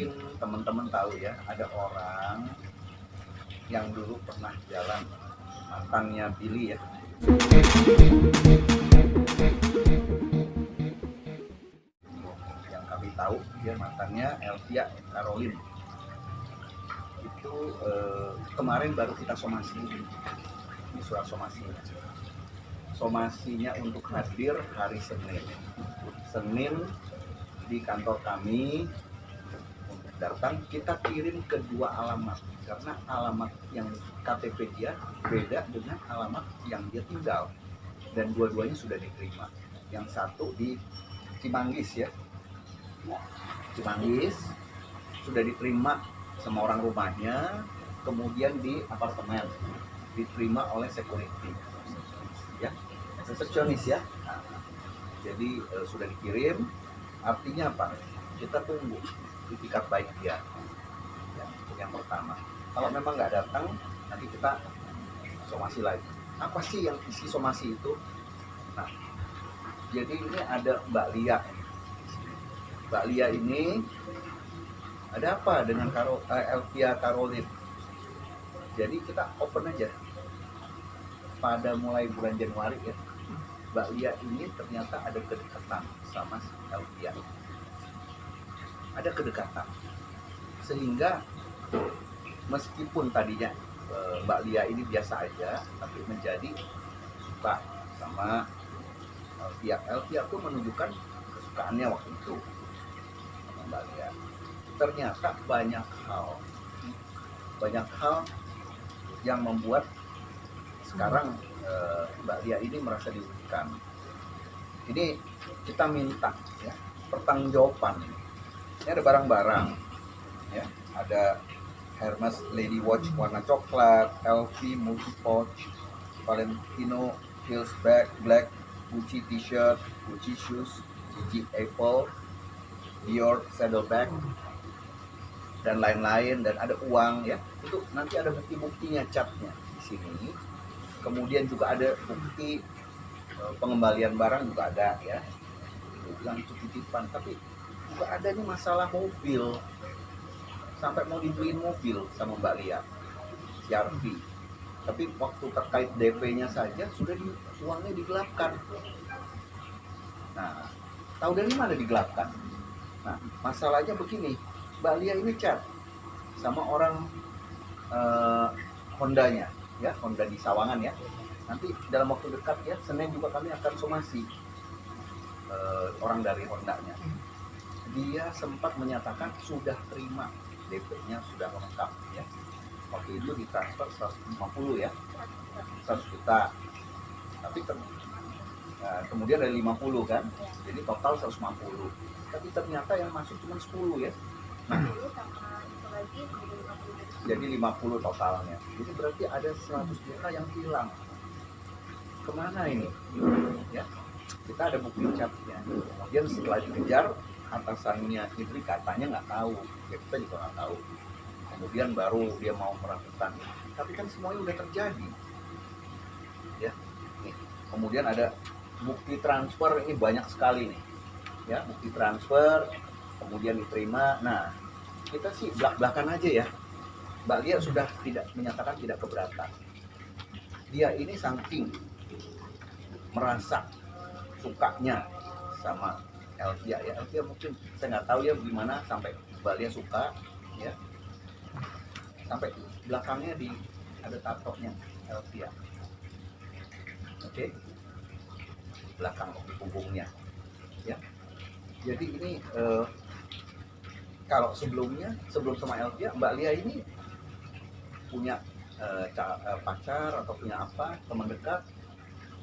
mungkin teman-teman tahu ya, ada orang yang dulu pernah jalan, mantannya Billy ya. Yang kami tahu dia mantannya Elvia Caroline. Itu kemarin baru kita somasi di surat somasinya. Somasinya untuk hadir hari Senin di kantor kami untuk datang. Kita kirim ke dua alamat karena alamat yang KTP dia beda dengan alamat yang dia tinggal, dan dua-duanya sudah diterima. Yang satu di Cimanggis ya, Cimanggis sudah diterima sama orang rumahnya, kemudian di apartemen diterima oleh security ya, resepsionis ya. Nah, jadi sudah dikirim. Artinya apa? Kita tunggu itikat baik dia ya, untuk yang pertama. Kalau memang nggak datang, nanti kita somasi lagi. Apa sih yang isi somasi itu? Nah, jadi ini ada Mbak Lia. Mbak Lia ini ada apa dengan Elvia Caroline? Jadi kita open aja. Pada mulai bulan Januari ya, Mbak Lia ini ternyata ada kedekatan sama Elvia. Ada kedekatan. Sehingga meskipun tadinya Mbak Lia ini biasa aja, tapi menjadi suka sama Elvia. Elvia tuh menunjukkan kesukaannya waktu itu sama Mbak Lia. Ternyata banyak hal yang membuat sekarang Mbak Lia ini merasa dirugikan. Ini kita minta ya pertanggungjawaban. Ini ada barang-barang ya, ada Hermes Lady Watch warna coklat, LV multi pouch, Valentino Hills bag black, Gucci t-shirt, Gucci shoes, Gigi Apple, Dior saddlebag, dan lain-lain, dan ada uang ya. Itu nanti ada bukti-buktinya, catnya di sini. Kemudian juga ada bukti pengembalian barang juga ada ya. Bilang itu titipan, tapi juga ada nih masalah mobil. Sampai mau dibeliin mobil sama Mbak Lia, CRV. Tapi waktu terkait DP-nya saja sudah uangnya digelapkan. Nah, tahu dari mana digelapkan? Nah, masalahnya begini, Mbak Lia ini chat sama orang Hondanya, ya, Honda di Sawangan ya. Nanti dalam waktu dekat ya, Senin juga kami akan somasi orang dari Hondanya. Dia sempat menyatakan sudah terima DP-nya, sudah lengkap ya. Waktu itu ditransfer 150 ya, 100 juta. Tapi kemudian dari 50 kan, jadi total 150. Tapi ternyata yang masuk cuma 10 ya. Nah, jadi 50 totalnya. Jadi berarti ada 100 juta yang hilang. Kemana ini? Ya, kita ada bukti catnya. Kemudian setelah dikejar, atasannya Idri katanya nggak tahu. Ya, kita juga nggak tahu. Kemudian baru dia mau melakukan. Tapi kan semuanya udah terjadi. Ya, nih. Kemudian ada bukti transfer, ini banyak sekali nih. Ya, bukti transfer, kemudian diterima. Nah, kita sih belak-belakan aja ya. Mbak Lia sudah tidak menyatakan tidak keberatan. Dia ini saking merasa sukanya sama Elvia ya. Elvia mungkin saya nggak tahu ya gimana sampai Mbak Lia suka ya. Sampai belakangnya ada tatonya Elvia. Oke. Belakang di punggungnya. Ya. Jadi ini kalau sebelum sama Elvia, Mbak Lia ini punya pacar atau punya apa, teman dekat,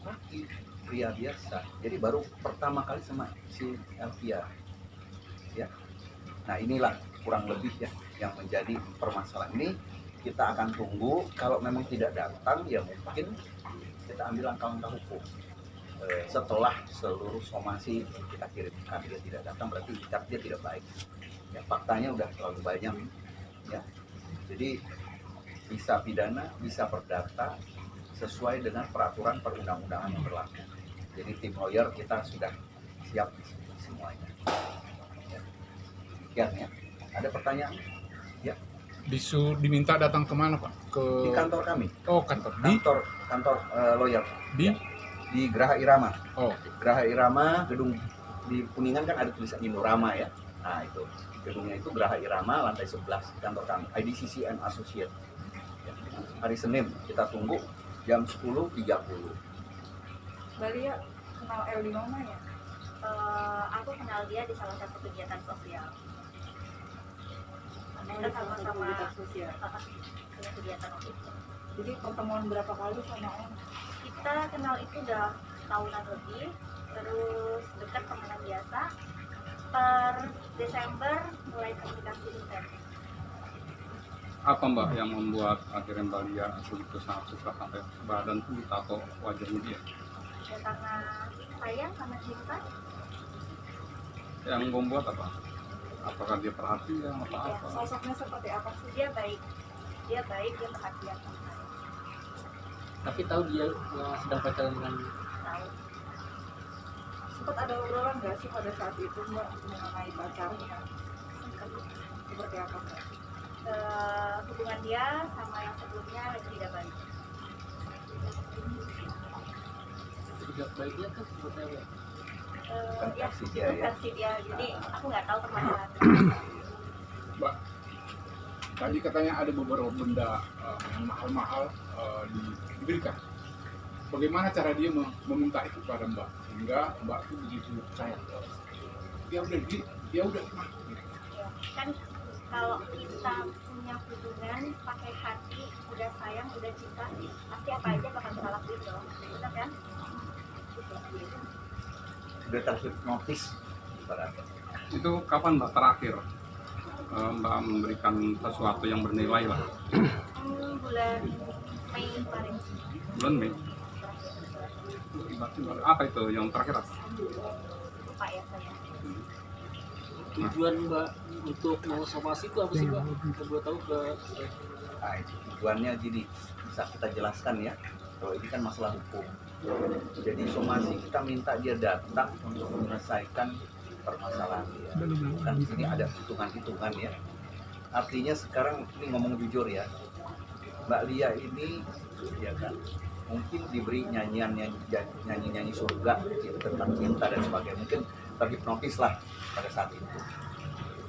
tapi pria biasa. Jadi baru pertama kali sama si Elvia ya. Nah, inilah kurang lebih ya yang menjadi permasalahan ini. Kita akan tunggu. Kalau memang tidak datang ya mungkin kita ambil langkah-langkah hukum. Setelah seluruh somasi kita kirimkan, dia tidak datang berarti dia tidak baik ya, faktanya udah terlalu banyak ya. Jadi bisa pidana, bisa perdata sesuai dengan peraturan perundang-undangan yang berlaku. Jadi tim lawyer kita sudah siap semuanya ya. Demikian ya. Ada pertanyaan? Ya, Diminta datang kemana Pak? di kantor kami. Oh, kantor. Di Kantor lawyer. di Ya, di Geraha Irama. Oh, oke. Geraha Irama, gedung di Kuningan kan ada tulisan Indorama ya. Nah itu gedungnya itu Geraha Irama, lantai 11 di kantor kami, IDCC and Associate. Ya. Hari Senin kita tunggu jam 10.30. Mbak Lia kenal El di mana ya? Aku kenal dia di salah satu kegiatan sosial. Kita sama-sama sosial. punya kegiatan waktu itu. Jadi pertemuan berapa kali sama El? Kita kenal itu udah tahunan lebih, terus dekat temenan biasa. Per Desember mulai komunikasi intens. Apa Mbak yang membuat akhirnya Mbak Lia begitu sangat suka sampai badan tuh ditato wajahnya dia? Ya karena sayang sama cinta. Yang membuat apa? Apakah dia perhatian atau Ya, apa? Sosoknya seperti apa sih? Dia baik, dia perhatian sama saya. Tapi tahu dia sedang pacaran dengan Tahu. Sempat ada obrolan nggak sih pada saat itu Mbak mengenai pacarnya? Seperti apa Mbak? Hubungan dia sama yang sebelumnya lagi tidak baik. tidak baiknya kan seperti apa? Bukan Ya, versi dia, itu ya. versi dia. Jadi aku nggak tahu permasalahan. Mbak, tadi katanya ada beberapa benda yang mahal-mahal diberikan. Bagaimana cara dia meminta itu kepada Mbak sehingga Mbak itu begitu percaya? Dia udah mah. Ya, kan kalau kita punya hubungan pakai hati, udah sayang, udah cinta, pasti apa aja bakal kita lakuin dong, benar kan? Udah terhipnotis ibaratnya. Itu kapan Mbak terakhir Mbak memberikan sesuatu yang bernilai lah? Bulan Mei kemarin. Bulan Mei. Apa itu yang terakhir? Lupa ya saya. Tujuan Mbak untuk mau somasi itu apa sih Mbak? Kita boleh tahu ke Nah itu tujuannya gini, bisa kita jelaskan ya. Kalau ini kan masalah hukum. Jadi somasi kita minta dia datang untuk menyelesaikan permasalahan dia. Kan di sini ada hitungan-hitungan ya. Artinya sekarang ini ngomong jujur ya, Mbak Lia ini ya kan mungkin diberi nyanyi surga gitu, tentang cinta dan sebagainya, mungkin terhipnotis lah pada saat itu.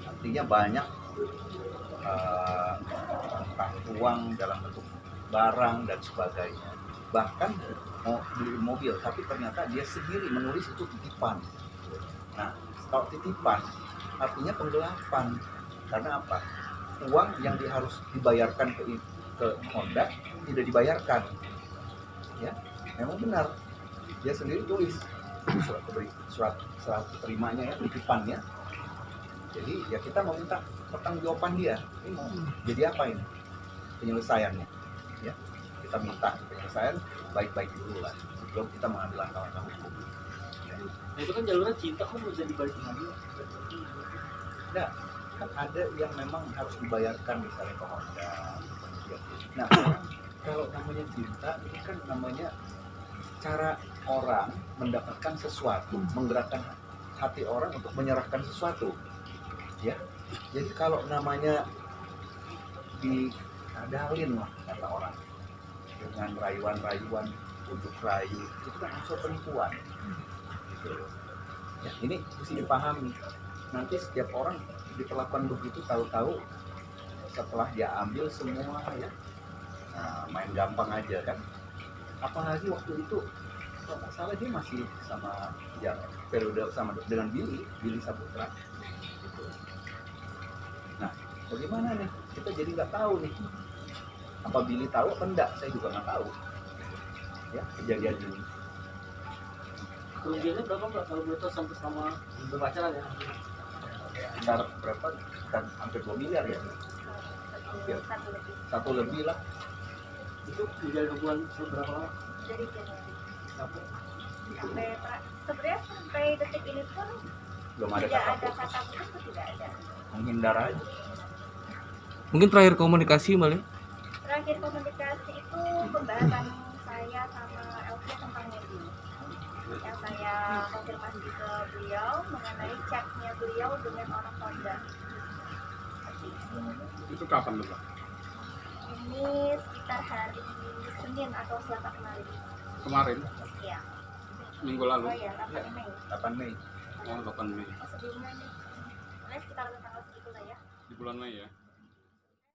Artinya banyak entah uang dalam bentuk barang dan sebagainya, bahkan mau beli mobil tapi ternyata dia sendiri menulis itu titipan. Nah kalau titipan artinya penggelapan, karena apa? Uang yang harus dibayarkan ke Honda tidak dibayarkan, ya memang benar dia sendiri tulis surat terimanya ya, titipannya. Jadi ya kita mau minta pertanggungjawaban dia, ini mau jadi apa ini penyelesaiannya, ya kita minta penyelesaian baik-baik dulu lah sebelum kita mengambil langkah-langkah hukum. Nah itu kan jalurnya cinta kan bisa dibalikin lagi. Nah, kan ada yang memang harus dibayarkan misalnya ke Honda. Nah, kalau namanya cinta ini kan namanya cara orang mendapatkan sesuatu, menggerakkan hati orang untuk menyerahkan sesuatu. Ya. Jadi kalau namanya dikadalin lah kata orang dengan rayuan-rayuan, untuk rayu, itu kan unsur penipuan. Gitu. Ya, ini mesti dipahami. Nanti setiap orang diperlakukan begitu, tahu-tahu setelah dia ambil semua ya, nah, main gampang aja kan. Apalagi waktu itu kalau nggak salah dia masih sama ya periode sama dengan Billy Saputra gitu. Nah bagaimana nih, kita jadi nggak tahu nih apa Billy tahu apa enggak, saya juga nggak tahu ya kejadian ini. Kerugiannya berapa Mbak kalau boleh tahu sampai selama berpacaran ya? Sekitar berapa? Kan hampir 2 miliar ya. Satu lebih lah. Itu menjalin hubungan seberapa lama? Dari Januari sebenarnya sampai detik ini pun Belum ada tidak kata ada putus, kata putus, tuh tidak ada. menghindar aja. Mungkin terakhir komunikasi Mbak Lia? Terakhir komunikasi itu pembahasan saya sama Elvia tentang Medi, yang saya konfirmasi ke beliau mengenai chatnya beliau dengan orang Honda. Itu kapan tuh Mbak? Ini sekitar hari Senin atau Selasa kemarin. Kemarin? Iya. Minggu lalu. Oh iya, 8 Mei. 8 Mei. Oh, 8 Mei. Sebelumnya nih. Sekitar tanggal segitu lah ya. Di bulan Mei ya.